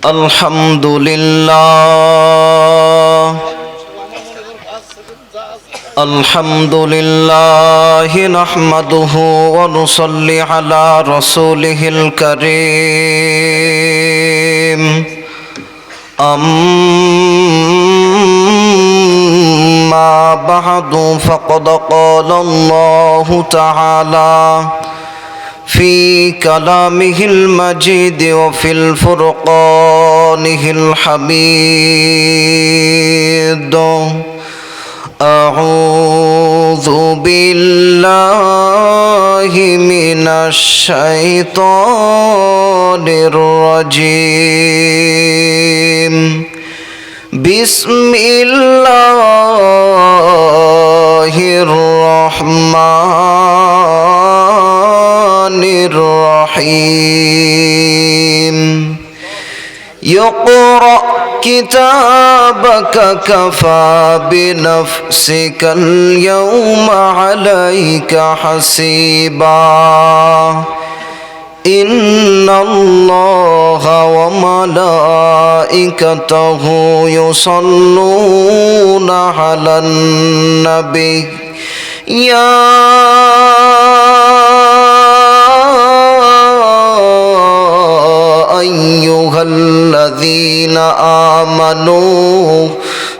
الحمد لله الحمد لله نحمده ونصلي على رسوله الكريم أما بعد فقد قال الله تعالى في كلامه المجيد وفي الفرقانه الحميد أعوذ بالله من الشيطان الرجيم بسم الله الرحمن الرحيم يقرأ كتابك كفى بنفسك اليوم عليك حسيبا إن الله وملائكته يصلون على النبي يا أيها الذين آمنوا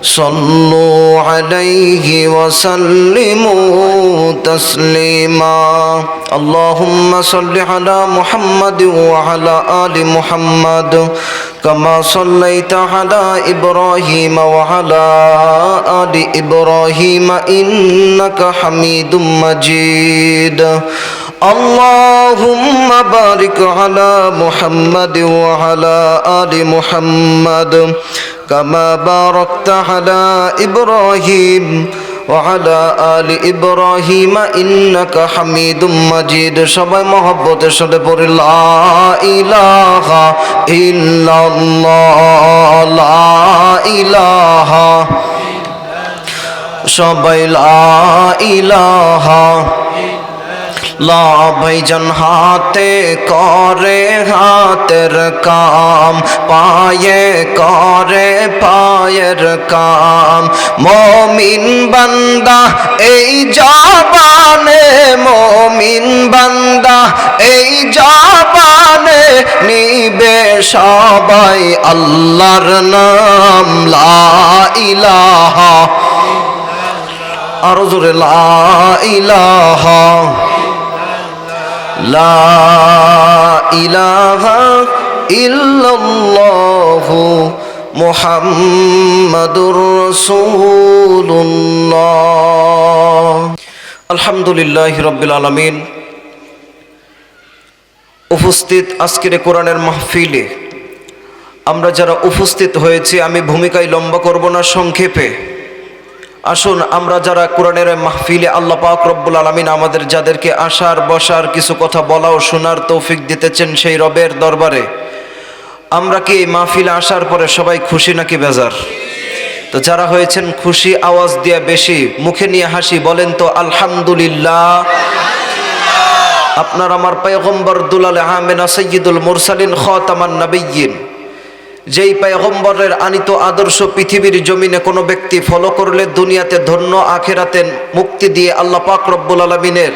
صلوا عليه وسلموا تسليما اللهم صل على محمد وعلى آل محمد كما صليت على إبراهيم وعلى آل إبراهيم إنك حميد مجيد اللهم بارك على محمد وعلى آل محمد كما باركت على إبراهيم وعلى آل إبراهيم إنك حميد مجيد সবাই মহব্বতের সাথে পড়ি লা ইলাহা ইল্লাল্লাহ লা ইলাহা সবাই লা ইলাহা লা ভাইজান হাতে করে হাতের কাম পায়ে করে পায়ের কাম মুমিন বান্দা এই জবানে মুমিন বান্দা এই জবানে নিবে সবাই আল্লাহর নাম লা ইলাহা আর জোরে লা ইলাহা লা ইলাহা ইল্লাল্লাহু মুহাম্মাদুর রাসূলুল্লাহ আলহামদুলিল্লাহি রাব্বিল আলামিন। উপস্থিত আজকের কোরআনের মাহফিলে আমরা যারা উপস্থিত হয়েছি, আমি ভূমিকায় লম্বা করব না, সংক্ষেপে আসুন আমরা যারা কোরআনের মাহফিলে আল্লাহ পাক রব্বুল আলামিন আমাদের যাদেরকে আসার বসার কিছু কথা বলা ও শোনার তৌফিক দিতেছেন, সেই রবের দরবারে আমরা কি এই মাহফিলে আসার পরে সবাই খুশি নাকি বেজার? তো যারা হয়েছেন খুশি আওয়াজ দিয়ে বেশি মুখে নিয়ে হাসি বলেন তো আলহামদুলিল্লাহ। আপনার আমার পয়গম্বর দুলাল আমিনা সাইয়্যিদুল মুরসালিন খাতামান নবিয়্যিন, যেই পয়গম্বরের আনিত আদর্শ পৃথিবীর জমিনে কোনো ব্যক্তি ফলো করলে দুনিয়াতে ধন্য, আখিরাতে মুক্তি দিয়ে আল্লাহ পাক রব্বুল আলামিনের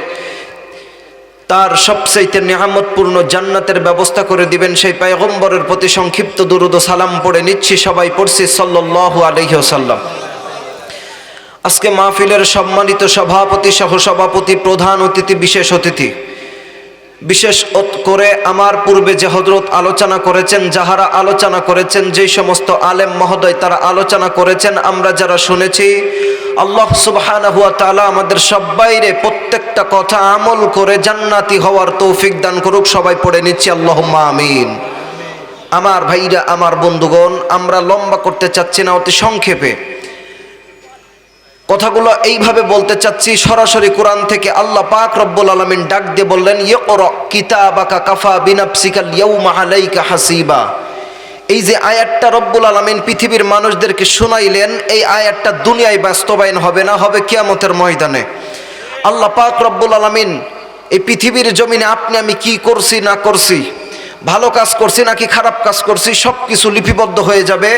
তার সবচাইতে নিয়ামতপূর্ণ জান্নাতের ব্যবস্থা করে দিবেন, সেই পয়গম্বরের প্রতি সংক্ষিপ্ত দুরূদ ও সালাম পড়ে নিচ্ছি। সবাই পড়ছি সাল্লাল্লাহু আলাইহি ওয়াসাল্লাম। আজকে মাহফিলের সম্মানিত সভাপতি, সহসভাপতি, প্রধান অতিথি, বিশেষ অতিথি, বিশেষ করে আমার পূর্বে যে হযরত আলোচনা করেছেন, যাহারা আলোচনা করেছেন, যেই সমস্ত আলেম মহোদয় তারা আলোচনা করেছেন, আমরা যারা শুনেছি, আল্লাহ সুবহানাহু ওয়া তাআলা আমাদের সবাইরে প্রত্যেকটা কথা আমল করে জান্নাতি হওয়ার তৌফিক দান করুক। সবাই পড়ে নিচ্ছি আল্লাহুম্মা আমিন। আমার ভাইরা, আমার বন্ধুগণ, আমরা লম্বা করতে চাচ্ছি না, অতি সংক্ষেপে কথাগুলো এইভাবে বলতে চাচ্ছি। সরাসরি কোরআন থেকে আল্লাহ পাক রব্বুল আলামিন ডাক দিয়ে বললেন, ইকরা কিতাবাকা কাফা বিনাফসিকাল ইয়াউমা আলাইকা হাসিবা। এই যে আয়াতটা রব্বুল আলামিন পৃথিবীর মানুষদেরকে শোনাইলেন, এই আয়াতটা দুনিয়ায় বাস্তবায়ন হবে না, হবে কিয়ামতের ময়দানে। আল্লাহ পাক রব্বুল আলামিন এই পৃথিবীর জমিনে আপনি আমি কি করছি না করছি, ভালো কাজ করছি নাকি খারাপ কাজ করছি সব কিছু লিপিবদ্ধ হয়ে যাবে।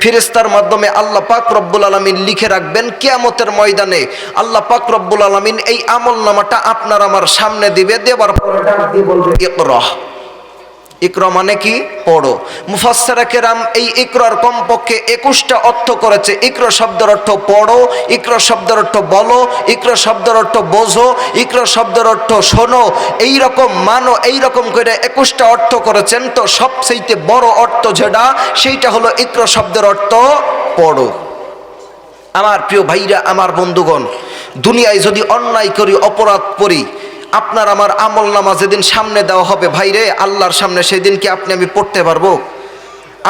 ফেরেশতার মাধ্যমে আল্লাহ পাক রব্বুল আলামিন লিখে রাখবেন। কিয়ামতের ময়দানে আল্লাহ পাক রব্বুল আলামিন এই আমলনামাটা আপনার আমার সামনে দিবে। দেবার পরে ডাক দিয়ে বলবে ইকরা। ইকরা মানে কি? পড়ো। মুফাসসিরা কেরাম এই ইকরার কমপক্ষে 21টা অর্থ করেছে। ইকরা শব্দের অর্থ পড়ো, ইকরা শব্দের অর্থ বলো, ইকরা শব্দের অর্থ বোঝো, ইকরা শব্দের অর্থ শোনো, এই রকম মানো, এই রকম করে 21টা অর্থ করেছেন। তো সবচেয়ে বড় অর্থ যেটা সেইটা হলো ইকরা শব্দের অর্থ পড়ো। আমার প্রিয় ভাইরা, আমার বন্ধুগণ, দুনিয়ায় যদি অন্যায় করি, অপরাধ করি, আপনার আমার আমলনামা যেদিন সামনে দেওয়া হবে ভাইরে আল্লাহর সামনে, সেদিন কি আপনি আমি পড়তে পারবো?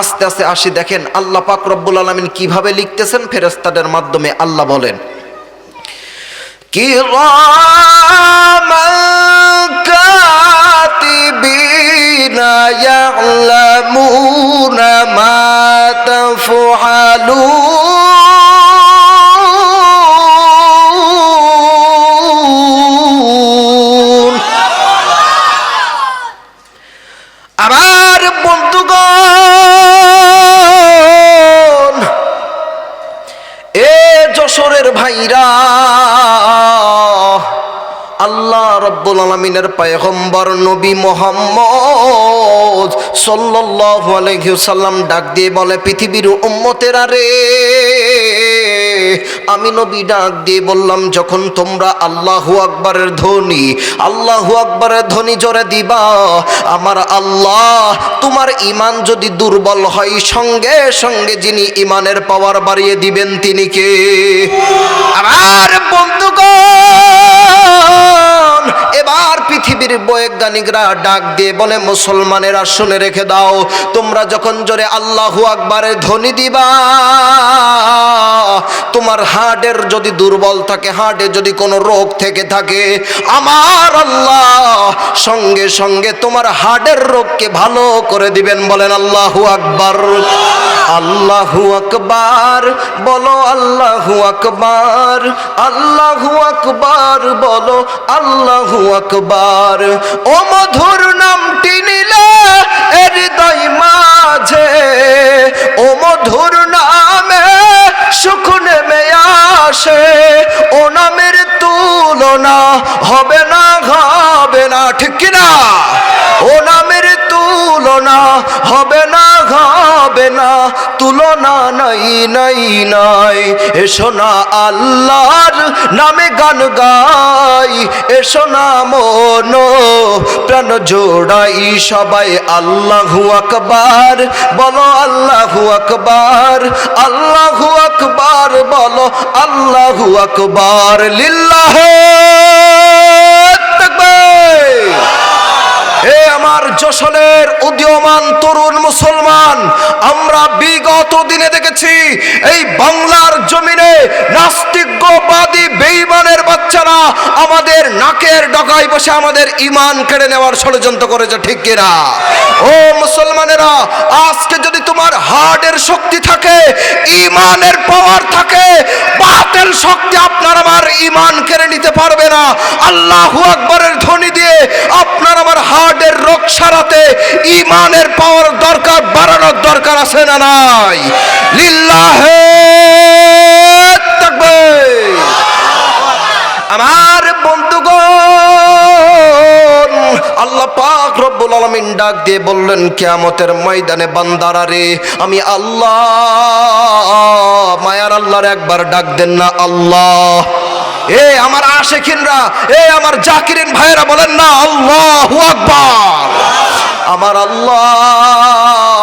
আস্তে আস্তে আসি, দেখেন আল্লাহ পাক রব্বুল আলামিন কিভাবে লিখতেছেন ফেরেশতাদের মাধ্যমে। আল্লাহ বলেন কিরামান কাতিবিনা ইয়ালামুনা মা তাফআলুন। আমার বন্ধুগণ, এ যশোরের ভাইরা, আল্লাহ রব্বুল আলামিনের পয়গম্বর নবী মুহাম্মদ সাল্লাল্লাহু আলাইহি ওয়াসাল্লাম ডাক দিয়ে বলে, পৃথিবীর উম্মতেরা রে, আমি নবী ডাক দিয়ে বললাম, যখন তোমরা আল্লাহু আকবারের ধ্বনি, আল্লাহু আকবারের ধ্বনি জোরে দিবা, আমার আল্লাহ তোমার ঈমান যদি দুর্বল হয়, সঙ্গে সঙ্গে যিনি ঈমানের পাওয়ার বাড়িয়ে দিবেন তিনি কে? আমার বন্ধুগণ, এবার পৃথিবীর বৈজ্ঞানিকরা ডাক দিয়ে বলে, মুসলমানেরা শুনে রেখে দাও, তোমরা যখন জোরে আল্লাহু আকবারের ধ্বনি দিবা, তোমার হার্টের যদি দুর্বল থাকে, হার্টে যদি কোনো রোগ থেকে থাকে, আমার আল্লাহ সঙ্গে সঙ্গে তোমার হার্টের রোগকে ভালো করে দিবেন। বলেন আল্লাহু আকবার। আল্লাহু আকবার বলো, আল্লাহু আকবার, আল্লাহু আকবার বলো, আল্লাহু আকবার। ও মধুর নামটি নিলে হৃদয় মাঝে, ও মধুর নামে সুখ নেমে আসে, ও নামের তুলনা হবে না, হবে না, ঠিক কিনা? ও নামের তুলনা হবে না, হবে না, তুলনা নাই নাই নাই। এসো না আল্লাহর নামে গান গাই, এসো না মন প্রাণ জোড়াই সবাই আল্লাহু আকবার বলো, আল্লাহু আকবার, আল্লাহু আকবার বলো, আল্লাহু আকবার। লিল্লাহি তাকবীর। হে আমার যশোরের উদীয়মান তরুণ মুসলমান, আমরা বিগত দিনে দেখেছি এই বাংলার জমিনে নাস্তিকবাদী বেঈমানের বাচ্চারা আমাদের নাকের ডগায় বসে আমাদের ঈমান কেড়ে নেওয়ার ষড়যন্ত্র করেছে, ঠিক কিনা? ও মুসলমানেরা, আজকে যদি তোমার হার্টের শক্তি থাকে, ঈমানের পাওয়ার থাকে, বাতের শক্তি আপনার আমার ঈমান কেড়ে নিতে পারবে না। আল্লাহু আকবারের ধ্বনি দিয়ে আপনার আমার হার্টের রোগ সারাতে ঈমানের পাওয়ার দরকার, বাড়ানোর দরকার আছে না নাই? লিল্লাহি তাকবীর। আমার বন্ধুগণ, আল্লাহ পাক রব্বুল আলামিন ডাক দিয়ে বললেন, কিয়ামতের ময়দানে বান্দারা রে, আমি আল্লাহ, মায়ার আল্লাহর একবার ডাক দেন না আল্লাহ। এ আমার আশিকিনরা, এ আমার জাকিরিন ভাইরা বলেন না আল্লাহু আকবার। আমার আল্লাহ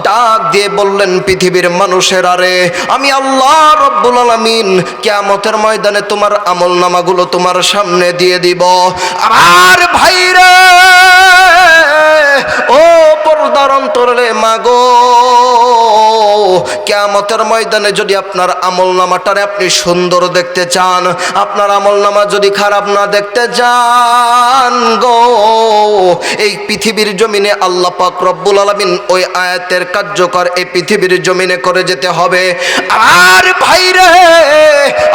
ডাক দিয়ে বললেন, পৃথিবীর মানুষেরা রে, আমি আল্লাহ রব্বুল আলামিন কিয়ামতের ময়দানে তোমার আমলনামাগুলো তোমার সামনে দিয়ে দিব। আমার ভাইরা, ও পর্দার অন্তরে মাগো, কিয়ামতের ময়দানে যদি আপনার আমলনামাটারে আপনি সুন্দর দেখতে চান, আপনার আমলনামা যদি খারাপ না দেখতে চান গো, এই পৃথিবীর জমিনে আল্লাহ পাক রব্বুল আলামিন ওই আয়াতের কার্যকর এই পৃথিবীর জমিনে করে যেতে হবে। আর ভাইরে,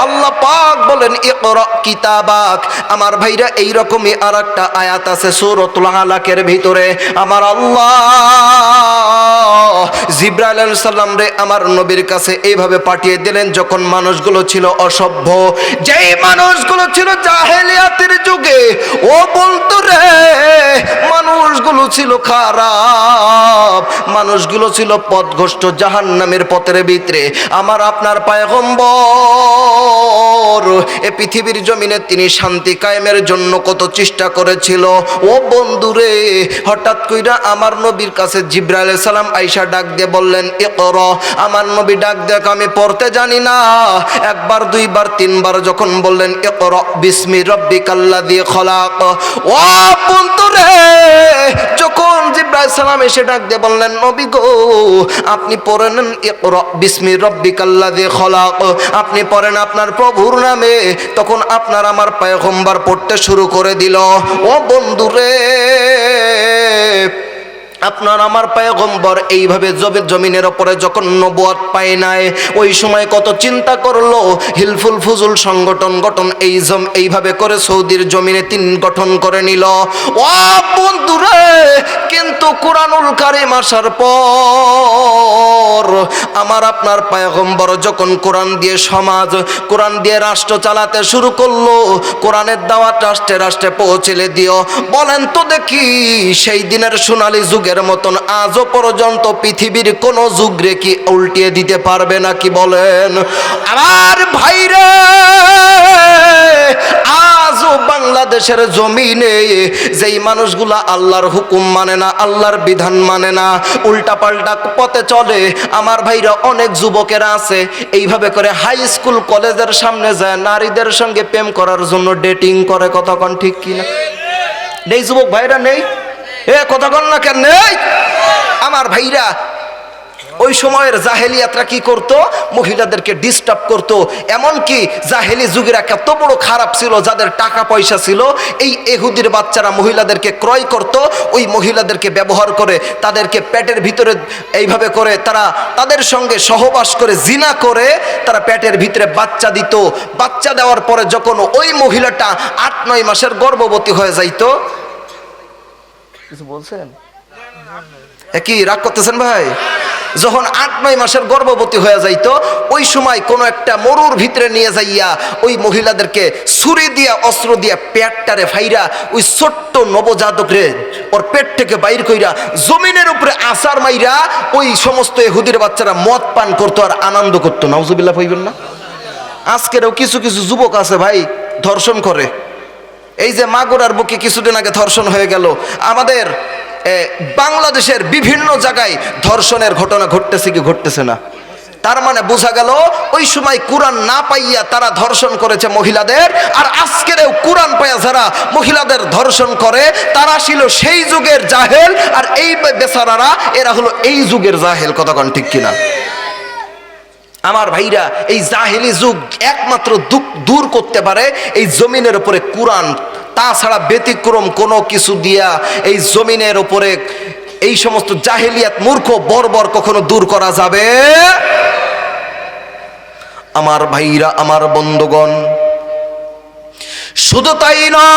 আল্লাহ পাক বলেন ইকরা কিতাবাক। আমার ভাইরা, এইরকমই আর একটা আয়াত আছে সূরাতুল আলাকের ভিতরে। আমার আল্লাহ জিবরাইল আলাইহিস সালাম রে আমার নবীর কাছে এইভাবে পাঠিয়ে দিলেন যখন মানুষগুলো ছিল অসভ্য, যেই মানুষগুলো ছিল জাহেলিয়াতের যুগে, ও বলতো রে মানুষগুলো ছিল খারাপ, মানুষগুলো ছিল পথভ্রষ্ট জাহান্নামের পথের ভিতরে। আমার আপনার পয়গম্বর এ পৃথিবীর জমিনে তিনি শান্তি কায়েমের জন্য কত চেষ্টা করেছিল। ও বন্ধুরে, হঠাৎ কইরা আমার নবীর কাছে জিবরাইল আলাইহিস সালাম আয়েশা ডাক দিয়ে বললেন ইকরা। আমার নবী ডাক দেখ, আমি পড়তে জানি না। একবার, দুইবার, তিনবার যখন বললেন ইকরা বিসমি রাব্বিকাল্লাযী খলাক, ও বন্ধুরে, যখন জিবরাইল সালাম এসে ডাক দিয়ে বললেন নবী গো আপনি পড়েন ইকরা বিসমি রাব্বিকাল্লাযী খলাক, আপনি পড়েন আপনার প্রভুর নামে, তখন আপনার আমার পয়গম্বর পড়তে শুরু করে দিল। ও বন্ধুরে, আপনার আমার পয়গম্বর এইভাবে জমিনের ওপরে যখন নবুয়ত পায় নাই, ওই সময় কত চিন্তা করলো, হিলফুল ফুজুল সংগঠন এইভাবে করে সৌদির জমিনে তিন গঠন করে নিল। ও বন্ধুরে, কিন্তু কুরআনুল কারীম আসার পর আমার আপনার পয়গম্বর যখন কোরআন দিয়ে সমাজ, কোরআন দিয়ে রাষ্ট্র চালাতে শুরু করলো, কোরআনের দাওয়াত রাষ্ট্রে রাষ্ট্রে পৌঁছে দিও। বলেন তো দেখি, সেই দিনের সোনালী যুগের মতন আজও পর্যন্ত পৃথিবীর কোন যুগরে কি উল্টিয়ে দিতে পারবে নাকি বলেন? আমার ভাইরে, আজও বাংলাদেশের জমিনে যেই মানুষগুলা আল্লাহর হুকুম মানে না, আল্লাহর বিধান মানে না, উল্টা পাল্টা পথে চলে, আমার ভাইরা অনেক যুবকেরা আছে এইভাবে করে হাই স্কুল কলেজের সামনে যায় নারীদের সঙ্গে প্রেম করার জন্য ডেটিং করে। কথা কন ঠিক কিনা? নেই যুবক ভাইরা? নেই? এ কথা কন না কেন? নেই? আমার ভাইরা, ওই সময়ের জাহেলিয়াতরা কি করত? মহিলাদেরকে ডিস্টার্ব করত। এমনকি জাহেলি যুগের এত বড় খারাপ ছিল, যাদের টাকা পয়সা ছিল, এই ইহুদির বাচ্চারা মহিলাদেরকে ক্রয় করত, ওই মহিলাদেরকে ব্যবহার করে তাদেরকে পেটের ভিতরে এইভাবে করে তারা তাদের সঙ্গে সহবাস করে জিনা করে তারা পেটের ভিতরে বাচ্চা দিত। বাচ্চা দেওয়ার পরে যখন ওই মহিলাটা 8-9 মাসের গর্ভবতী হয়ে যাইতো, কিছু বলছেন? কি রাগ করতেছেন ভাই? যখন 8-9 মাসের গর্ভবতী হয়ে যাইতো, ওই সময় কোনো একটা মরুর ভিতরে নিয়ে যাইয়া ওই মহিলাদেরকে ছুরি দিয়া অস্ত্র দিয়া পেটটারে ফাইরা ওই ছোট্ট নবজাতকরে ওর পেট থেকে বাইর কইরা জমিনের উপরে আছাড় মাইরা ওই সমস্ত ইহুদির বাচ্চারা মদ পান করতো আর আনন্দ করতো। নাউজুবিল্লাহ কইবেন না? আজকেরও কিছু কিছু যুবক আছে ভাই, ধর্ষণ করে। এই যে মাগুরার বুকে কিছুদিন আগে ধর্ষণ হয়ে গেল, আমাদের বাংলাদেশের বিভিন্ন জায়গায় ধর্ষণের ঘটনা ঘটতেছে কি ঘটতেছে না? তার মানে বোঝা গেল ওই সময় কোরআন না পাইয়া তারা ধর্ষণ করেছে মহিলাদের, আর আজকেরও কোরআন পাইয়া যারা মহিলাদের ধর্ষণ করে তারা ছিল সেই যুগের জাহেল, আর এই বেচারারা এরা হলো এই যুগের জাহেল। কতক্ষণ ঠিক কিনা? আমার ভাইরা, এই জাহেলি যুগ একমাত্র দূর করতে পারে এই জমিনের উপরে কোরআন, তাছাড়া ব্যতিক্রম কোনো কিছু দিয়া এই জমিনের উপরে এই সমস্ত জাহেলিয়াত মূর্খ বর্বর কখনো দূর করা যাবে। আমার ভাইরা, আমার বন্ধুগণ, শুধু তাই নয়,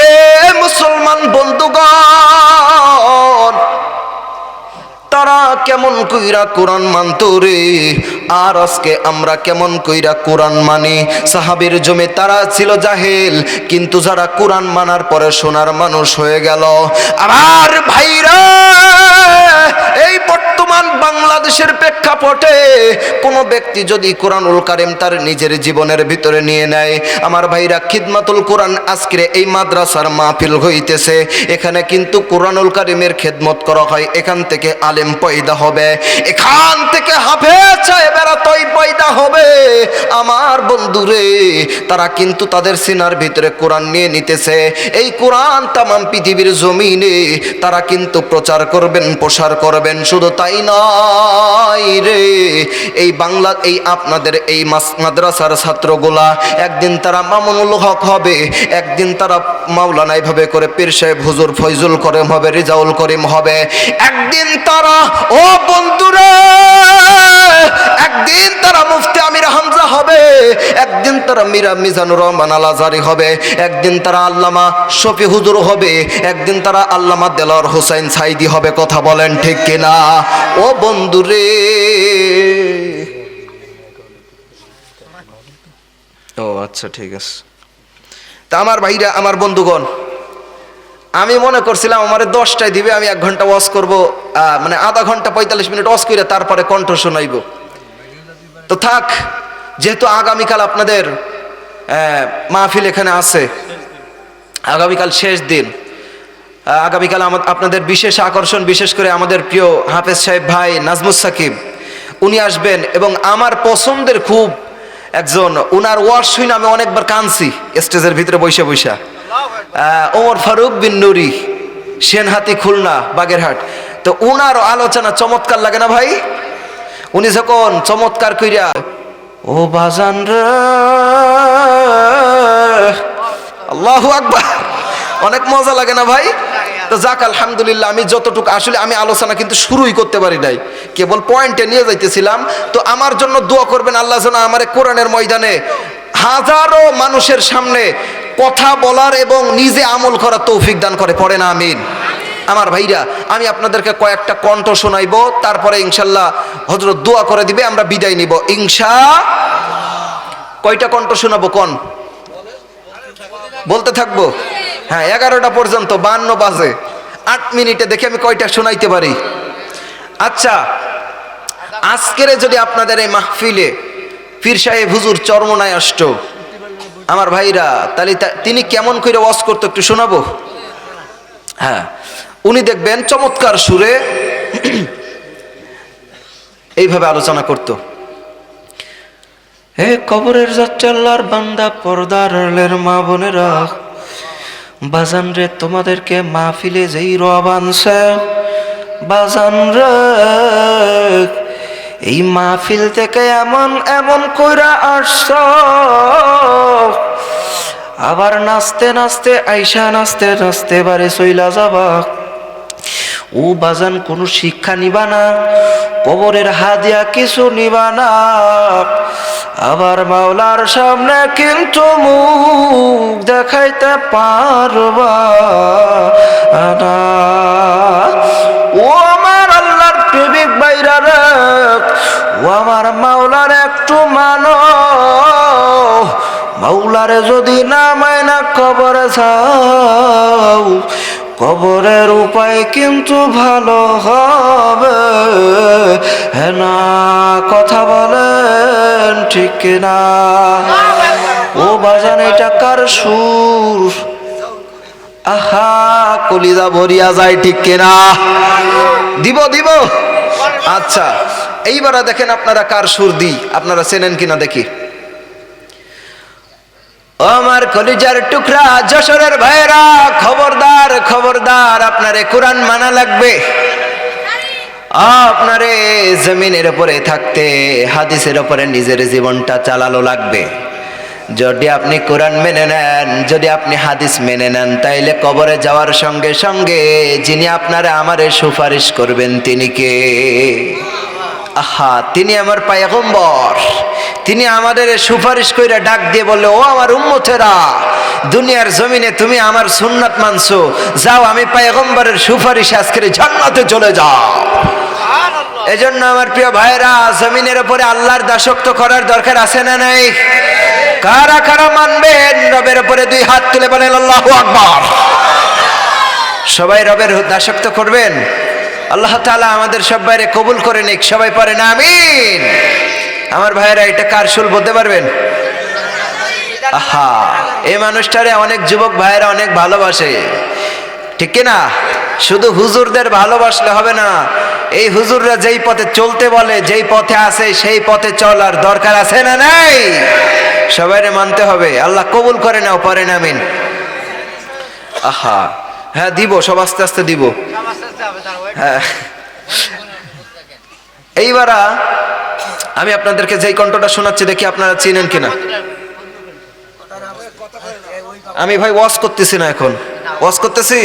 এ মুসলমান বন্ধুগণ, তারা কেমন কইরা কোরআন মানতো রে, আর আজকে আমরা কেমন কইরা কোরআন মানি। সাহাবীর জমে তারা ছিল জাহেল, কিন্তু যারা কোরআন মানার পরে সোনার মানুষ হয়ে গেল। আমার ভাইরা, এই বর্তমান বাংলাদেশের প্রেক্ষাপট প্রেক্ষাপটে কোনো ব্যক্তি যদি কোরআনুল কারীম তার নিজের জীবনের ভিতরে নিয়ে নেয়, আমার ভাইরা খিদমাতুল কোরআন আজকের এই মাদ্রাসার মাহফিল হইতেছে, এখানে কিন্তু কোরআনুল কারীমের খেদমত করা হয়, এখান থেকে আলেম পয়দা হবে, এখান থেকে হাফেজ সাহেবেরা পয়দা হবে। আমার বন্ধুরে, তারা কিন্তু তাদের সিনার ভিতরে কোরআন নিয়ে নিতেছে, এই কোরআন তামাম পৃথিবীর জমিনে তারা কিন্তু প্রচার করবেন, প্রসার করবেন। শুধু তাই নয় রে, এই বাংলা এই আপনাদের এই মাদ্রাসার ছাত্রগুলা একদিন তারা মামুনুল হক হবে, একদিন তারা মাওলানা এইভাবে করে পীর সাহেব হুজুর ফয়জুল করিম হবে, রিজাউল করিম হবে, একদিন তারা ও বন্ধুরা একদিন তারা মুফতি আমির হামজা হবে, একদিন তারা মীরা মিজানুর রহমান আল আজহারি হবে, একদিন তারা আল্লামা শফি হুজুর হবে, একদিন তারা আল্লামা দেলোয়ার হোসেন সাইদি হবে। কথা বলেন ঠিক কিনা ও বন্ধুরে? ও আচ্ছা, ঠিক আছে। তা আমার ভাইরা, আমার বন্ধুগণ, আমি মনে করছিলাম আমারে 10টায় দিবে, আমি 1 ঘন্টা ওয়াজ করবো, মানে আধা ঘন্টা 45 মিনিট ওয়াজ করে তারপরে কণ্ঠ শোনাইব। তো থাক, যেহেতু আগামীকাল আপনাদের মাহফিল এখানে আছে, আগামীকাল শেষ দিন, আগামীকাল আপনাদের বিশেষ আকর্ষণ, বিশেষ করে আমাদের প্রিয় হাফেজ সাহেব ভাই নাজমুস সাকিব, উনি আসবেন এবং আমার পছন্দের খুব একজন, উনার ওয়াজ শুনে আমি অনেকবার কাঁদছি স্টেজের ভিতরে বৈশা বৈশা। ওমর ফারুক বিন নুরি, সেনহাতি, খুলনা, বাগেরহাট। তো উনার আলোচনা চমৎকার লাগে না ভাই? উনি যখন চমৎকার কইরা ও বাজান রে, আল্লাহু আকবার, অনেক মজা লাগে না ভাই? তো যাক, আলহামদুলিল্লাহ, আমি যতটুকু আসলে আমি আলোচনা কিন্তু শুরুই করতে পারি নাই, কেবল পয়েন্টে নিয়ে যাইতেছিলাম। তো আমার জন্য দোয়া করবেন, আল্লাহ যেন আমারে কোরআনের ময়দানে হাজারো মানুষের সামনে কথা বলার এবং নিজে আমল করার তৌফিক দান করে। পড়ে না আমিন? আমার ভাইরা, আমি আপনাদেরকে কয়েকটা কণ্ঠ শোনাইব, তারপরে ইনশাল্লাহ হযরত দোয়া করে দিবে, আমরা বিদায় নিব কয়টা কণ্ঠ শোনাবো কোন? বলতে থাকবো? হ্যাঁ, 11টা পর্যন্ত, 52 বাজে, 8 মিনিটে দেখে আমি কয়টা শোনাইতে পারি। আচ্ছা, আজকের যদি আপনাদের এই মাহফিলে পীর সাহেব হুজুর চরমনায় আসত, আমার ভাইরা, তাহলে তিনি কেমন করে ওয়াজ করতো একটু শোনাবো? হ্যাঁ, উনি দেখবেন চমৎকার সুরে এইভাবে আলোচনা করত। হে কবরের যাচ্ছে আল্লাহর বান্দা, পর্দার আড়ালের মা বোনেরা, বাজান রে, তোমাদেরকে মাহফিলে যেই রব আনছে, বাজান রে, এই মাহফিল থেকে এমন এমন কইরা আসছ, আবার নাচতে নাচতে আইসা, নাচতে নাচতে বাড়ি চইলা যাবা। ও বাজান, কোনো শিক্ষা নিবা না, কবরের হাদিয়া কিছু নিবা না, আবার মাওলার সামনে কিন্তু মুখ দেখাইতে পারবা না। ও আমার আল্লাহর প্রেমিক বাইরা রে, ও আমার মাওলার একটু মানো, মাওলারে যদি না মায়না কবরে যাও, কবরের উপায় কিন্তু ভালো হবে না। কথা বলেন ঠিক না? ও বাজান, এটা কার সুর? আহা, কলিজা ভরিয়া যায়, ঠিক কিনা? দিব দিব। আচ্ছা, এইবার দেখেন আপনারা কার সুর দিই, আপনারা চেনেন কিনা দেখি। আমার কলিজার টুকরা যশোরের ভাইরা, খবরদার খবরদার, আপনারে কোরআন মানা লাগবে। আপনারে জমিনের উপরে থাকতে হাদিসের উপরে নিজের জীবনটা চালানো লাগবে। যদি আপনি কোরআন মেনে নেন, যদি আপনি হাদিস মেনে নেন, তাইলে কবরে যাওয়ার সঙ্গে সঙ্গে যিনি আপনারে আমারে সুপারিশ করবেন তিনি কে? আহা, তিনি আমার পয়গম্বর। তিনি আমাদের সুপারিশ কইরা ডাক দিয়ে বললে, ও আমার উম্মতেরা, দুনিয়ার জমিনে তুমি আমার সুন্নাত মানছো, যাও, আমি পয়গম্বরের সুপারিশ আজকের জান্নাতে চলে যাও। এজন্য আমার প্রিয় ভাইরা, জমিনের উপরে আল্লাহর দাসত্ব করার দরকার আছে না নাই? কারা কারা মানবেন রবের উপরে 2 হাত তুলে বলেন আল্লাহু আকবার। সবাই রবের দাসত্ব করবেন? আল্লাহ তাআলা আমাদের সবাইকে কবুল করে নিক, সবাই পড়েন আমিন। আমার ভাইরা এটা কার সুর বলতে পারবেন? আহা, এই মানুষটারে অনেক যুবক ভাইরা অনেক ভালোবাসে, ঠিক কি না? শুধু হুজুরদের ভালোবাসলে হবে না, এই হুজুররা যেই পথে চলতে বলে, যেই পথে আছে সেই পথে চলার দরকার আছে না নাই? সবাইরে মানতে হবে। আল্লাহ কবুল করে নাও, পড়েন আমিন। আহা, হ্যাঁ দিব, সব আস্তে আস্তে দিব। হ্যাঁ, এইবার আমি আপনাদেরকে যেই কণ্ঠটা শোনাচ্ছি দেখি আপনারা চিনেন কিনা। আমি ভাই ওয়াজ করতেছি না, এখন ওয়াজ করতেছি?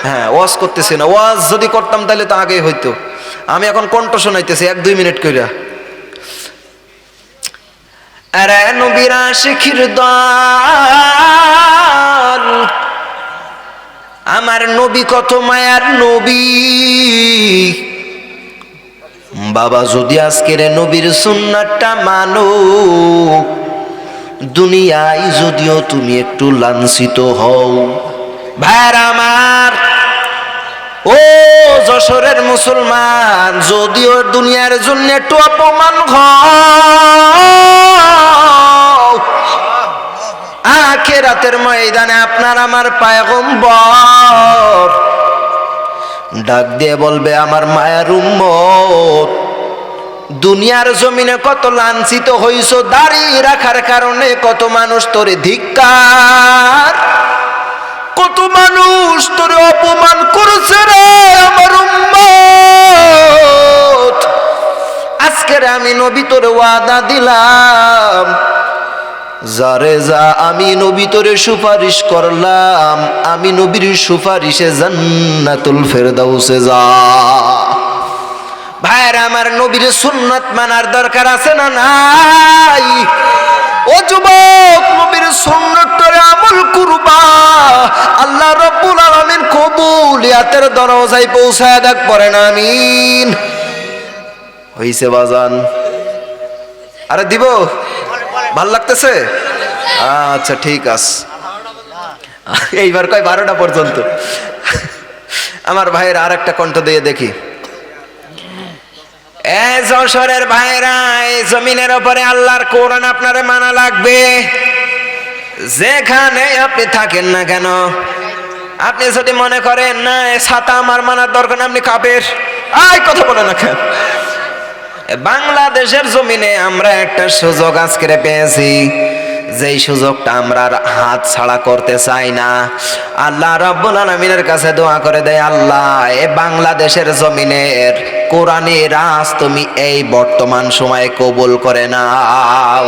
হ্যাঁ, ওয়াজ করতেছি না। ওয়াজ যদি করতাম তাহলে তো আগেই হইতো। আমি এখন কণ্ঠ শোনাইতেছি 1-2 মিনিট কইরা। আরে নবীর আশিকির দল, আমার নবী কত মায়ার নবী। বাবা যদি আজকের নবীর সুন্নাতটা মানো, দুনিয়ায় যদিও তুমি একটু লাঞ্ছিত হও, ভাইরা আমার, ও যশোরের মুসলমান, যদিও দুনিয়ার জন্য একটু অপমান হও, আখিরাতের ময়দানে আপনার আমার পয়গম্বর ডাক দিয়ে বলবে, আমার মায়ের উম্মত, দুনিয়ার জমিনে কত লাঞ্ছিত হইছো, দাঁড়িয়ে রাখার কারণে কত মানুষ তোরে ধিক্কার, কত মানুষ তোরে অপমান করেছে রে আমার উম্মত। আজকের আমি নবী তোরে ওয়াদা দিলাম, যারে যা আমি নবী তোরে সুপারিশ করলাম, আমি নবীর সুপারিশে জান্নাতুল ফেরদাউসে যা। ভাইরা আমার, নবীর সুন্নাত মানার দরকার আছে না নাই? ও যুবক, নবীর সুন্নাত তোরে আমল করবা, আল্লাহ রাব্বুল আলামিন কবুলিয়াতের দরজায় পৌঁছায় দেখ, পড়েন আমিন। হইছে বাজান? আরে দিব, ভাল লাগতেছে? আচ্ছা ঠিক আছে, এইবার কয় 12টা পর্যন্ত। আমার ভাইয়ের আর একটা কণ্ঠ দিয়ে দেখি। এ যশোরের ভাইরা, এই জমিনের উপরে আল্লাহর কোরআন আপনারে মানা লাগবে, যেখানে আপনি থাকেন না কেন। আপনি যদি মনে করেন না ছাতা আমার মানার দরকার, আপনি কাফের, আই কথা বলে না কেন? বাংলাদেশের জমিনে আমরা একটা সুযোগ আজকে পেয়েছি, যেই সুযোগটা আমরা হাত ছাড়া করতে চাই না। আল্লাহ রাব্বুল আলামিনের কাছে দোয়া করে দেয়, আল্লাহ এ বাংলাদেশের জমিনের কোরআনী রাজ তুমি এই বর্তমান সময়ে কবুল করে নাও।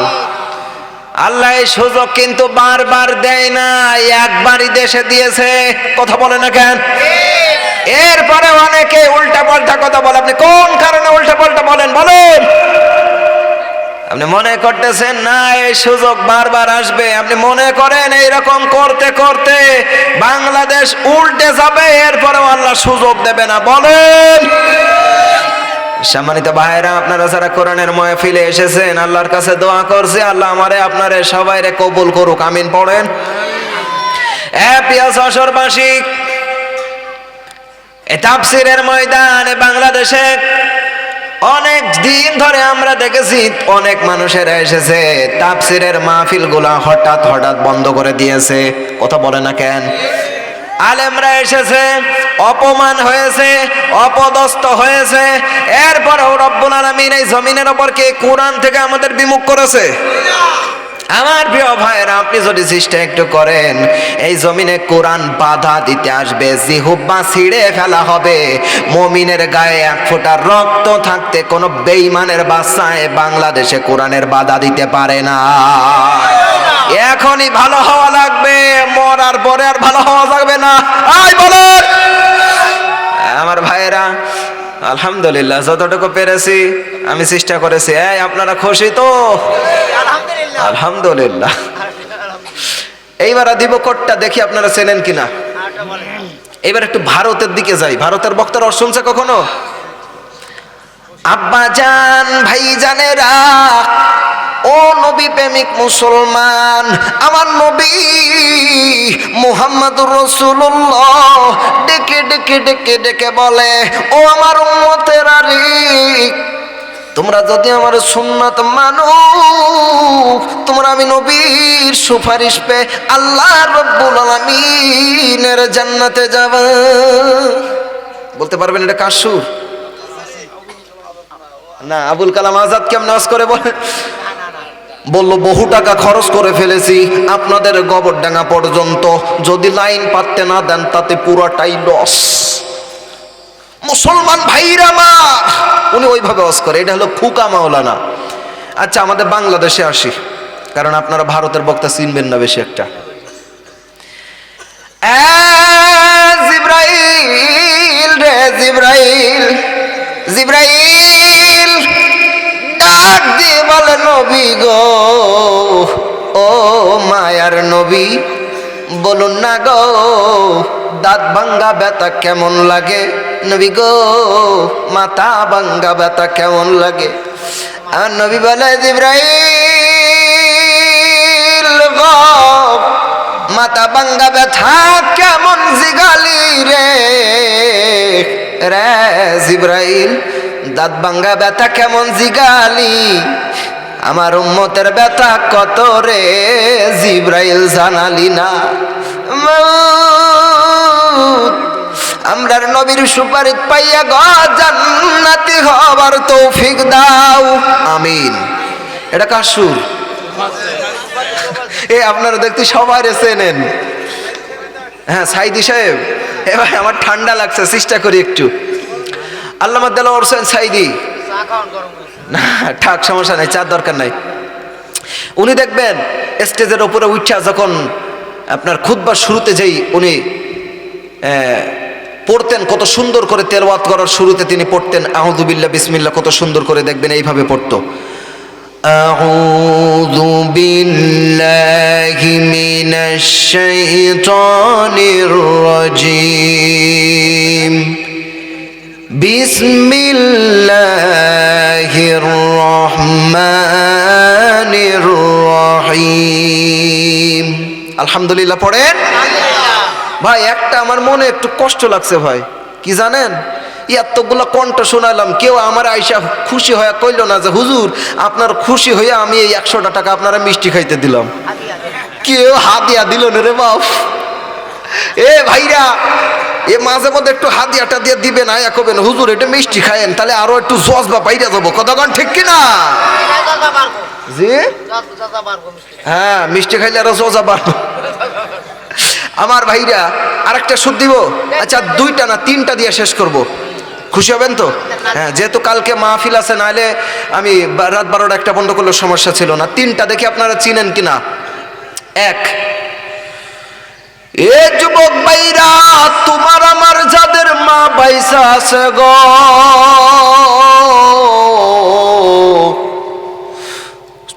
আল্লাহ এই সুযোগ কিন্তু বারবার দেয় না, একবারই দেশে দিয়েছে, কথা বলে না কেন? এরপরে অনেকে উল্টা পাল্টা কথা বলে। আপনি কোন কারণে উল্টা পাল্টা বলেন বলেন? আপনি মনে করতেছেন না এই সুযোগ বারবার আসবে, আপনি মনে করেন এইরকম করতে করতে বাংলাদেশ উল্টে যাবে, এরপরেও আল্লাহ সুযোগ দেবে না, বলেন? সম্মানিত ভাইরা, আপনারা যারা কোরআনের মাহফিলে এসেছেন, আল্লাহর কাছে দোয়া করছি, আল্লাহ আমারে আপনারে সবাইরে কবুল করুক, আমিন পড়েন। প্রিয় যশোরবাসী, এই তাফসীরের ময়দানে বাংলাদেশে অনেক দিন ধরে আমরা দেখেছি অনেক মানুষেরা এসেছে, তাফসীরের মাহফিলগুলা হঠাৎ হঠাৎ বন্ধ করে দিয়েছে, কথা বলে না কেন? আলেমরা এসেছে, অপমান হয়েছে, অপদস্থ হয়েছে, এরপরেও রব্বুল আলামিন এই জমিনের উপর কে কোরআন থেকে আমাদের বিমুখ করেছে? আমার প্রিয় ভাইরা, আপনি যদি চেষ্টা একটু করেন, এই জমিনে কোরআন বাধা দিতে আসবে, জিহ্বা ছিঁড়ে ফেলা হবে। মুমিনের গায়ে এক ফোঁটা রক্ত থাকতে কোনো বেঈমানের বাচ্চায় বাংলাদেশে কোরআনের বাধা দিতে পারে না। এখনই ভালো হওয়া লাগবে, মরার পরে আর ভালো হওয়া যাবে না। আই বলেন আমার ভাইরা, আলহামদুলিল্লাহ যতটুকু পেরেছি আমি চেষ্টা করেছি। আপনারা খুশি তো? আলহামদুলিল্লাহ। এইবার দিব কোটটা, দেখি আপনারা চেনেন কিনা। এবার একটু ভারতের দিকে যাই। ভারতের বক্তারা শুনছে কখনো? আব্বা জান, ভাই জানেরা, ও নবী প্রেমিক মুসলমান, আমার নবী মুহাম্মদুর রাসূলুল্লাহ ডেকে ডেকে ডেকে ডেকে বলে, ও আমার উম্মতেরা রে, তোমরা যদি আমার সুন্নাত মানো, তোমরা আমি নবীর সুপারিশ পে আল্লাহ রাব্বুল আলামিনের জান্নাতে যাবে। বলতে পারবেন এটা কার সুর? না, আবুল কালাম আজাদ কেমন নাচ করে বলে, বলল বহু টাকা খরচ করে ফেলেছি আপনাদের গোবরডাঙ্গা পর্যন্ত, যদি লাইন পাততে না দেন তাতে পুরোটাই লস। মুসলমান ভাইরা আমার, উনি ওইভাবে ওয়াজ করে। এটা হলো ফুকা মাওলানা। আচ্ছা, আমাদের বাংলাদেশে আসি, কারণ আপনারা ভারতের বক্তা চিনবেন না বেশি একটা। জিব্রাইল রে জিব্রাইল, জিব্রাইল ডাক দিয়ে বলে, নবী গো, ও মায়ার নবী, বলুন না গো, দাঁত ভাঙ্গা ব্যথা কেমন লাগে? নবী গো, মাথা ভাঙ্গা ব্যথা কেমন লাগে? আর নবী বলে, জিব্রাইল গো, মাথা ভাঙ্গা ব্যথা কেমন জিগালি রে? রে জিব্রাইল, দাঁত ভাঙ্গা ব্যথা কেমন জিগালি? আমার উম্মতের ব্যথা কত রে জিব্রাইল জানালি না? আমরার নবীর সুপারিশ পাইয়া গো জান্নাতি হবার তৌফিক দাও, আমিন। এটা কার সুর? এ আপনারা দেখতে সবাই চেনেন। হ্যাঁ, সাইদি সাহেব, এবার আমার ঠান্ডা লাগছে, চেষ্টা করি একটু। আল্লামা দেলোয়ার হোসেন সাইদি, না ঠাক, সমস্যা নাই, চার দরকার নাই। উনি দেখবেন স্টেজের উপরে উঠা যখন আপনার খুতবার শুরুতে যেই উনি পড়তেন, কত সুন্দর করে তেলাওয়াত করার শুরুতে তিনি পড়তেন আউযু বিল্লাহ বিসমিল্লাহ, কত সুন্দর করে দেখবেন এইভাবে পড়তো, আউযু বিল্লাহি মিনাশ শাইতানির রাজিম, বিসমিল্লাহির রহমানির রহিম। আলহামদুলিল্লাহ পড়েন ভাই। একটা আমার মনে একটু কষ্ট লাগছে ভাই, কি জানেন, এতগুলা কণ্ঠ শোনালাম, কেউ আমার আইসা খুশি হয়ে কইল না যে হুজুর আপনার খুশি হইয়া আমি এই 100টা টাকা আপনারা মিষ্টি খাইতে দিলাম। কেউ হাদিয়া দিল না রে বাপ। এ ভাইরা, এ মাঝে মধ্যে একটু হাদিয়াটা দিয়ে দিবেন, আয়া কবেন হুজুর এটা মিষ্টি খায়েন, তাহলে আরো একটু জজবা পাইরা যাবো। কতক্ষণ ঠিক কিনা? জি হ্যাঁ, মিষ্টি খাইলে আরো জজা বাড়বো। আমার ভাইরা, আরেকটা সুদ দিব। আচ্ছা, 2টা না 3টা দিয়ে শেষ করব, খুশি হবেন তো? হ্যাঁ, যেহেতু কালকে মাহফিল আছে, নাহলে আমি রাত 12টা 1টা বন্ধ করলে সমস্যা ছিল না। 3টা দেখি আপনারা চিনেন কিনা। 1, এ যুবক ভাইরা, তোমার আমার যাদের মা বাইসা আছে গো,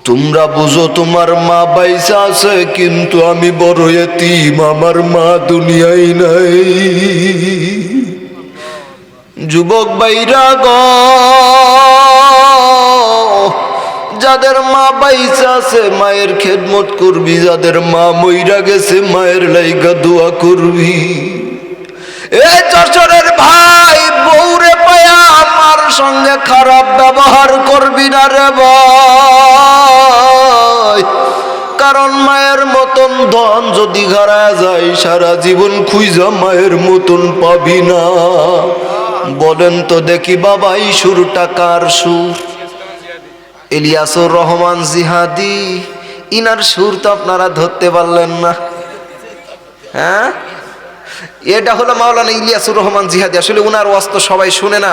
তোমরা বুঝো তোমার মা বাইসা আছে, কিন্তু আমি বড় এতিম, আমার মা দুনিয়ায় নাই। যুবক ভাইরা গো, যাদের মা বাইসা আছে মায়ের খেদমত করবি, যাদের মা মইরা গেছে মায়ের লাইগা দোয়া করবি। এ যশোরের ভাই, বউরে পায়া আমার সঙ্গে খারাপ ব্যবহার করবি না রে ভাই, কারণ মায়ের মতন ধন যদি হারায় যায়, সারা জীবন খুঁজা মায়ের মতন পাবি না। বলেন তো দেখি বাবা, এই সুরটা কার সুর? ইলিয়াসুর রহমান জিহাদি, ইনার সুর তো আপনারা ধরতে পারলেন না। হ্যাঁ, এটা হলো মাওলানা ইলিয়াসুর রহমান জিহাদি। আসলে উনার ওয়াজ তো সবাই শুনে না,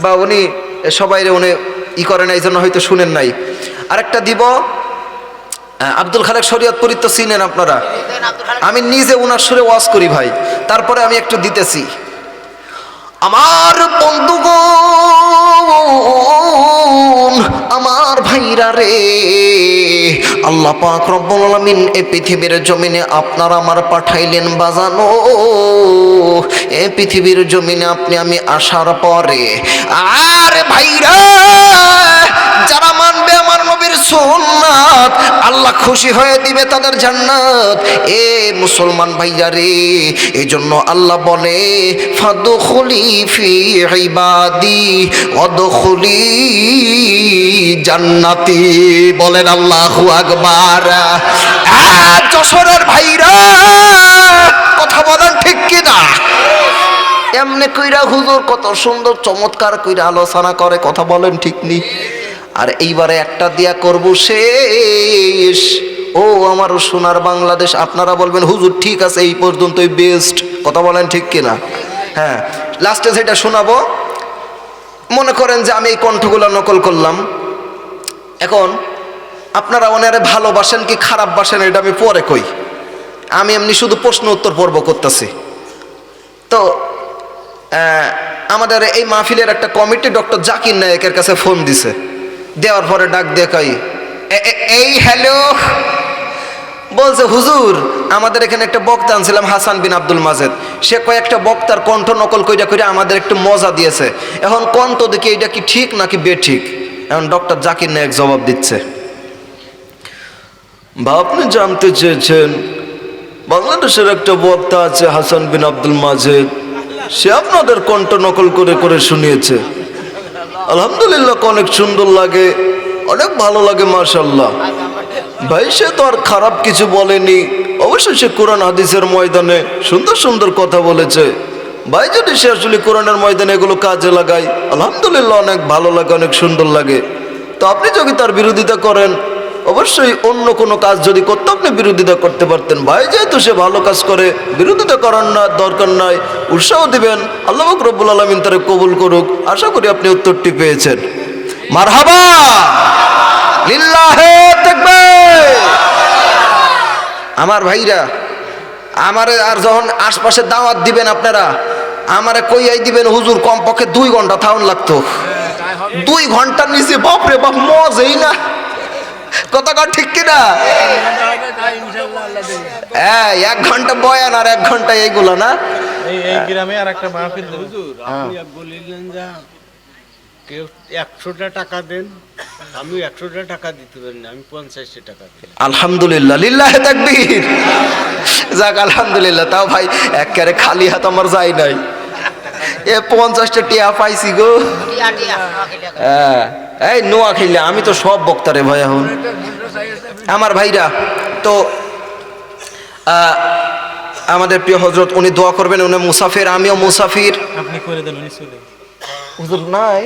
বা উনি সবাই উনি করে না, এই জন্য হয়তো শুনেন নাই। আরেকটা দিব, আব্দুল খালেক শরীয়তপুরী তো চিনেন আপনারা। আমি নিজে উনার সুরে ওয়াজ করি ভাই, তারপরে আমি একটু দিতেছি। আমার বন্ধুগণ, আমার ভাইরা রে, আল্লাহ পাক রব্বুল আলামিন এই পৃথিবীর জমিনে আপনার আমার পাঠাইলেন বাজানো। এই পৃথিবীর জমিনে আপনি আমি আসার পরে, আর ভাইরা যারা মানবে আমার নবীর সুন্নাত, আল্লাহ খুশি হয়ে দিবে তাদের জান্নাত। এ মুসলমান ভাইয়া রে, এজন্য আল্লাহ বলে ফাদখুলি ফি ইবাদি ওয়াদখুলি জান্নাতি। বলেন আল্লাহু আকবার। যশোরের ভাইরা কথা বলেন ঠিক কিনা? এমনি কইরা হুজুর কত সুন্দর চমৎকার কইরা আলোচনা করে, কথা বলেন ঠিক নি? আর এইবারে একটা দিয়া করব শেষ। ও আমার সোনার বাংলাদেশ, আপনারা বলবেন হুজুর ঠিক আছে এই পর্যন্তই বেস্ট, কথা বলেন ঠিক কিনা? হ্যাঁ, লাস্টে যেটা শোনাবো, মনে করেন যে আমি এই কণ্ঠগুলো নকল করলাম। এখন আপনারা ওনারে ভালোবাসেন কি খারাপ বাসেন এটা আমি পরে কই, আমি এমনি শুধু প্রশ্ন উত্তর পর্ব করতেছি। তো আমাদের এই মাহফিলের একটা কমিটি ডক্টর জাকির নায়েকের কাছে ফোন দিছে, দেওয়ার পরে ডাক দিয়ে কই এই হ্যালো, বলছে হুজুর আমাদের এখানে একটা বক্তা আনছিলাম হাসান বিন আব্দুল মাজেদ, সে কয়েকটা বক্তার কণ্ঠ নকল কইরা কইরা আমাদের একটু মজা দিয়েছে, এখন কণ্ঠ দেখি এটা কি ঠিক নাকি বেঠিক। এখন ডক্টর জাকির নায়েক জবাব দিচ্ছে, বা আপনি জানতে চেয়েছেন বাংলাদেশের একটা বক্তা আছে হাসান বিন আব্দুল মাজেদ, সে আপনাদের কণ্ঠ নকল করে করে শুনিয়েছে, আলহামদুলিল্লাহ অনেক সুন্দর লাগে, অনেক ভালো লাগে মাশাআল্লাহ। ভাই সে তো আর খারাপ কিছু বলেনি, অবশ্যই সে কোরআন হাদিসের ময়দানে সুন্দর সুন্দর কথা বলেছে। ভাই যদি সে আসলে কোরআনের ময়দানে এগুলো কাজে লাগায় আলহামদুলিল্লাহ অনেক ভালো লাগে, অনেক সুন্দর লাগে। তো আপনি যদি তার বিরোধিতা করেন, অবশ্যই অন্য কোনো কাজ যদি করতে আপনি বিরোধিতা করতে পারতেন। ভাই যেহেতু সে ভালো কাজ করে, বিরোধিতা করার না দরকার নাই, উৎসাহ দিবেন। আল্লাহ রব্বুল আলামিন তারে কবুল করুক। আশা করি আপনি উত্তরটি পেয়েছেন। মারহাবা, লিল্লাহে তাকবীর। আমার ভাইরা, আমারে আর যখন আশপাশে দাওয়াত দিবেন আপনারা, আমারে কইয়াই দিবেন হুজুর কমপক্ষে 2 ঘন্টা থাউন লাগতো। 2 ঘন্টার নিচে বাপরে বাপ মজেই না, কথা কর ঠিক কিনা? হ্যাঁ, 1 ঘন্টা বয়ান আর 1 ঘন্টা এইগুলো না। এই গ্রামে আর একটা মাহফিল হুজুর, আপনি বলিলেন যে কেউ 100টা টাকা দেন, আমি 100টা টাকা দিতে পারি না, আমি 50টা টাকা দিই। আলহামদুলিল্লাহ, লিল্লাহে তাকবীর। যাক আলহামদুলিল্লাহ, তাও ভাই একেবারে খালি হাত আমার যাই নাই, এ 50টা টিয়া পাইছি গো। হ্যাঁ, এই নোয়া খেলে আমি তো সব বক্তারে ভাই। এখন আমার ভাইরা, তো আমাদের প্রিয় হযরত উনি দোয়া করবেন, উনি মুসাফির, আমিও মুসাফির। আপনি করে দেন, উনি চলে হুজুর নাই।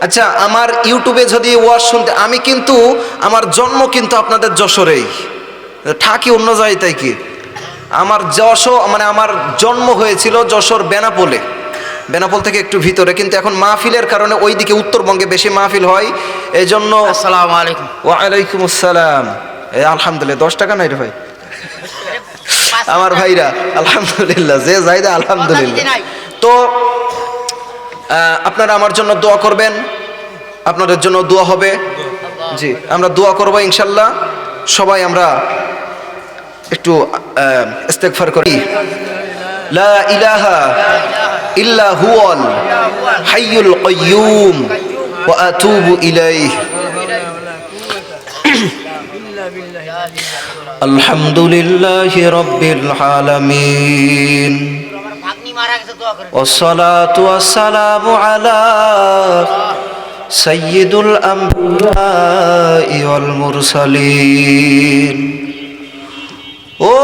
আচ্ছা, আমার ইউটিউবে যদি ওয়াজ শুনতে, আমি কিন্তু আমার জন্ম কিন্তু আপনাদের যশোরেই, থাকি অন্য জায়গায়, তাই কি আমার যশোর মানে আমার জন্ম হয়েছিল যশোর বেনাপোলে, বেনাপোল থেকে একটু ভিতরে, কিন্তু এখন মাহফিলের কারণে ওইদিকে উত্তরবঙ্গে বেশি মাহফিল হয়, এই জন্য। আসসালামু আলাইকুম। ওয়ালাইকুম আসসালাম। আলহামদুলিল্লাহ, 10 টাকা নাই রে ভাই। আমার ভাইরা আলহামদুলিল্লাহ, যে যাইদা আলহামদুলিল্লাহ। তো আপনারা আমার জন্য দোয়া করবেন, আপনাদের জন্য দোয়া হবে। জি, আমরা দোয়া করবো ইনশাল্লাহ। সবাই আমরা একটু ইস্তেগফার করি। লা ইলাহা ইল্লা হুয়াল হাইয়ুল কাইয়্যুম ওয়া আতুবু ইলাইহি। আলহামদুলিল্লাহি রাব্বিল আলামিন والصلاة والسلام على سيد الأنبياء والمرسلين ও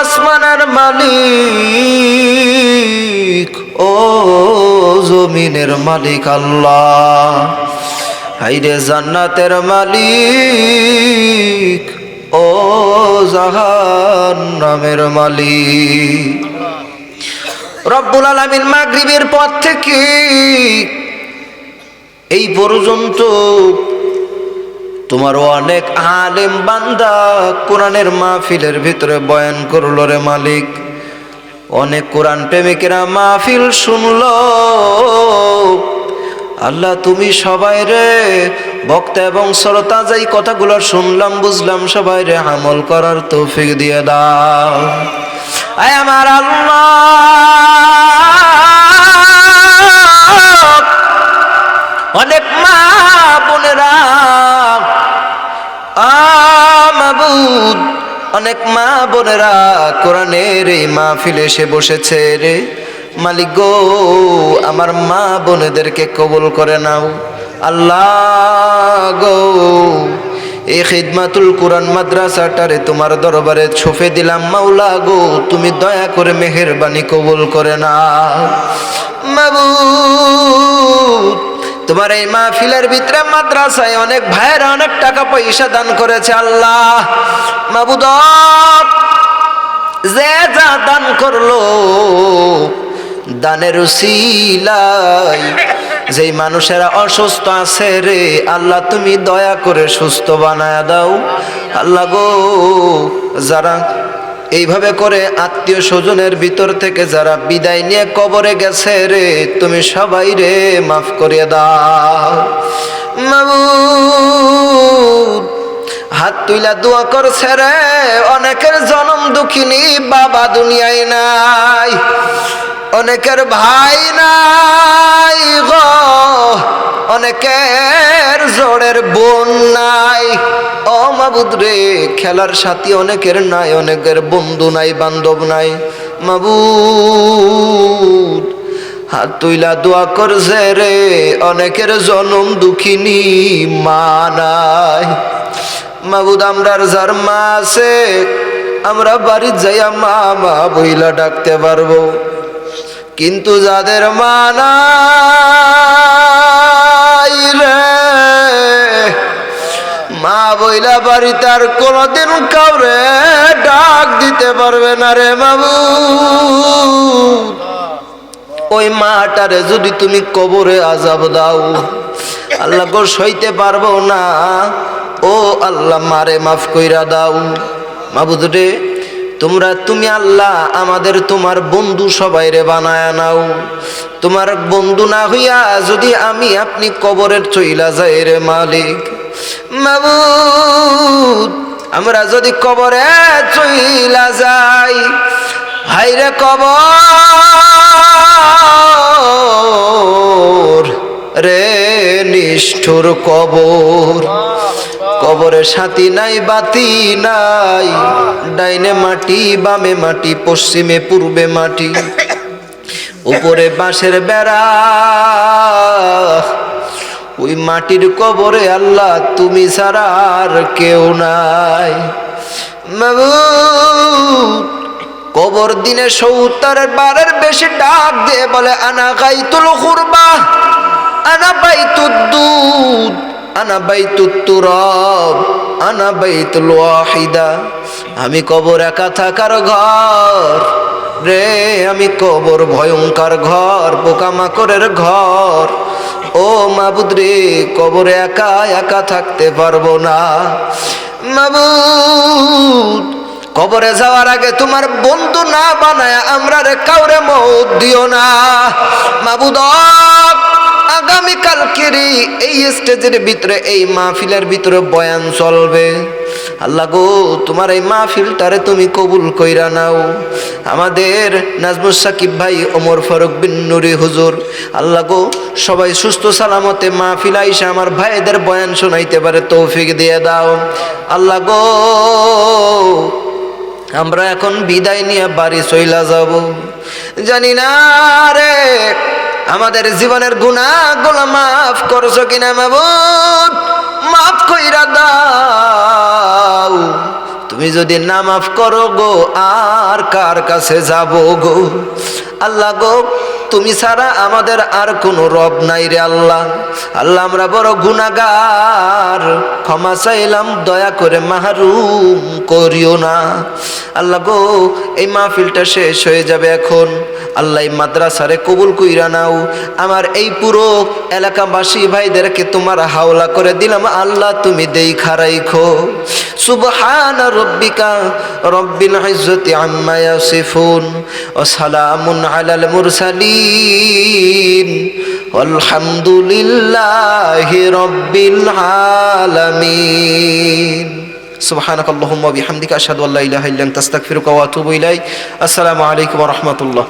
আসমানের মালিক, ও জমিনের মালিক আল্লাহ, হাইরে জান্নাতের মালিক, ও জাহান্নামের মালিক। রব্বুল আলামিন মাগরিবের পর থেকে এই পর্যন্ত তোমার অনেক আলেম বান্দা কোরআনের মাহফিলের ভিতরে বয়ান করলো রে মালিক। অনেক কোরআন প্রেমিকেরা মাহফিল শুনলো। আল্লাহ তুমি সবাই রে, বক্তা এবং শ্রোতা যেই কথাগুলো শুনলাম বুঝলাম, সবাই রে আমল করার তৌফিক দিয়ে দাও। আয় আমার আল্লাহ, মাবুদ, অনেক মা বোনেরা কোরআনের এই মাহফিলে এসে বসেছে রে মালিক গো, আমার মা বোনেদেরকে কবুল করে নাও আল্লাহ গো। এই খিদমাতুল কোরআন মাদ্রাসাটারে তোমার দরবারে ছুঁফে দিলাম মাওলা গো, তুমি দয়া করে মেহেরবানি কবুল করে নাও মাবুদ। তোমার এই মাহফিলের ভিতরে মাদ্রাসায় অনেক ভাইয়েরা অনেক টাকা পয়সা দান করেছে আল্লাহ মাবুদ, যে যা দান করলো দানের উসিলায় যেই মানুষেরা অসুস্থ আছে রে আল্লাহ তুমি দয়া করে সুস্থ বানায়া দাও আল্লাহ গো। যারা এইভাবে করে আত্মীয় স্বজনের ভিতর থেকে যারা বিদায় নিয়ে কবরে গেছে রে তুমি সবাই রে মাফ করিয়ে দাও মাবুদ। হাত তুইলা দোয়া করছে রে অনেকের জনম দুঃখিনী বাবা দুনিয়ায় নাই, অনেকের ভাই নাই গো, অনেকের জোড়ের বোন নাই ও মাবুদ রে। খেলার সাথী অনেকের নাই, অনেকের বন্ধু নাই, বান্ধব নাই মাবুদ। হাত তুইলা দোয়া করছে রে অনেকের জনম দুঃখিনী মা নাই মাবুদ। আমরার যার মা আছে আমরা বাড়ি যাইয়া মা মা বইলা ডাকতে পারবো, কিন্তু যাদের মা নাই রে মা বইলা বাড়িতে আর কোনদিন কাউরে ডাক দিতে পারবে না রে মাবুদ। ওই মাটারে যদি তুমি কবরে আযাব দাও আল্লাহ গো সইতে পারবো না, ও আল্লাহ মারে মাফ কইরা দাও মাবুদ রে। তুমি আল্লাহ আমাদের তোমার বন্ধু সবাই রে বানায়া নাও। তোমার বন্ধু না হইয়া যদি আমি আপনি কবরের চইলা যাই রে মালিক মাবুদ, আমরা যদি কবরে চইলা যাই হায়রে কবর রে নিষ্ঠুর কবর। কবরে সাথী নাই বাতি নাই, ডাইনে মাটি বামে মাটি পশ্চিমে পূর্বে মাটি, উপরে বাঁশের বেড়া। ওই মাটির কবরে আল্লাহ তুমি ছাড়া আর কেউ নাই মাবুদ। কবর দিনে ৭০ বারের বেশি ডাক দিয়ে বলে আনা গাইতুল কুরবা, আনা বাইতুদ দুধ, আনা বাইতুত তুরাব, আনা বাইতুল ওয়াহিদা। আমি কবর একা থাকার ঘর রে, আমি কবর ভয়ঙ্কর ঘর, পোকামাকড়ের ঘর ও মাবুদ রে। কবরে একা একা থাকতে পারবো না মাবুদ। কবরে যাওয়ার আগে তোমার বন্ধু না বানায় আমরা রে কাউরে মওত দিও না মাবুদ। আগামীকালকেরই এই স্টেজের ভিতরে এই মাহফিলের ভিতরে বয়ান চলবে আল্লাহ গো, তোমার এই মাহফিলটারে তুমি কবুল কইরা নাও। আমাদের নাজমুস সাকিব ভাই, ওমর ফারুক বিন নুরি হুজুর আল্লাহ গো সবাই সুস্থ সালামতে মাহফিল আইসা আমার ভাইদের বয়ান শোনাইতে পারে তৌফিক দিয়ে দাও আল্লাহ গো। আমরা এখন বিদায় নিয়ে বাড়ি চইলা যাব, জানি না রে আমাদের জীবনের গুনাহগুলো মাফ করছো কিনা মাবুদ, মাফ কইরা দাও। তুমি যদি না মাফ করো গো আর কার কাছে যাব গো আল্লাহ গো। তুমি ছাড়া আমাদের আর কোনো রব নাই রে আল্লাহ। আল্লাহ আমরা বড় গুনাহগার, ক্ষমা চাইলাম দয়া করে মাহরুম করিও না আল্লাহ গো। এই মাহফিলটা শেষ হয়ে যাবে এখন আল্লাহ, এই মাদ্রাসারে কবুল কইরা নাও। আমার এই পুরো এলাকাবাসী ভাইদেরকে তোমার হাওলা করে দিলাম আল্লাহ, তুমি দেখা রাইখো। সুবহানা রাব্বিকা রব্বিল ইজ্জতি আম্মা ইয়াসিফুন ওয়া সালামুন আলাল মুরসালিন আলহামদুলিল্লাহি রাব্বিল আলামিন। সুবহানাকাল্লাহুম্মা ওয়া বিহামদিকা আশহাদু আল্লা ইলাহা ইল্লা আনতা আস্তাগফিরুকা ওয়া আতুবু ইলাইক। আসসালামু আলাইকুম ওয়া রাহমাতুল্লাহ।